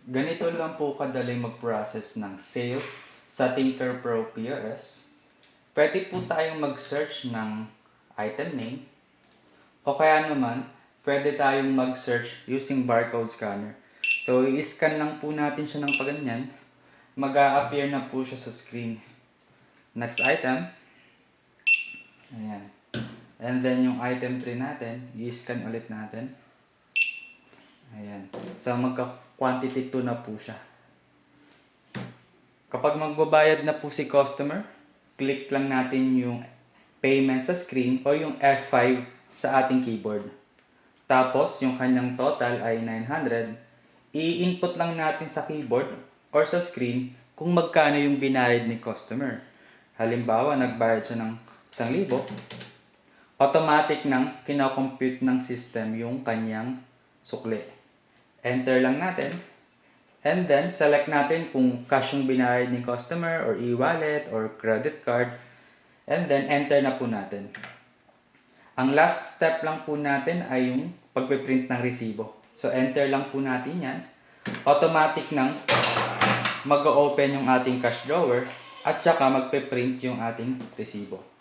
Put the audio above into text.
Ganito lang po kadali mag-process ng sales sa Tinker Pro POS. Pwede po tayong mag-search ng item name o kaya naman pwede tayong mag-search using barcode scanner. So, i-scan lang po natin siya ng paganyan. Mag-a-appear na po siya sa screen. Next item. Ayan. And then yung item 3 natin, i-scan ulit natin. Ayan. So, magka-quantity 2 na po siya. Kapag magbabayad na po si customer, click lang natin yung payment sa screen o yung F5 sa ating keyboard. Tapos, yung kanyang total ay 900. I-input lang natin sa keyboard or sa screen kung magkano yung binayad ni customer. Halimbawa, nagbayad siya ng 1,000, automatic nang kinocompute ng system yung kanyang sukli. Enter lang natin. And then, select natin kung cash yung binayad ni customer or e-wallet or credit card. And then, enter na po natin. Ang last step lang po natin ay yung pagpiprint ng resibo. So, enter lang po natin yan. Automatic nang mag-open yung ating cash drawer at saka magpiprint yung ating resibo.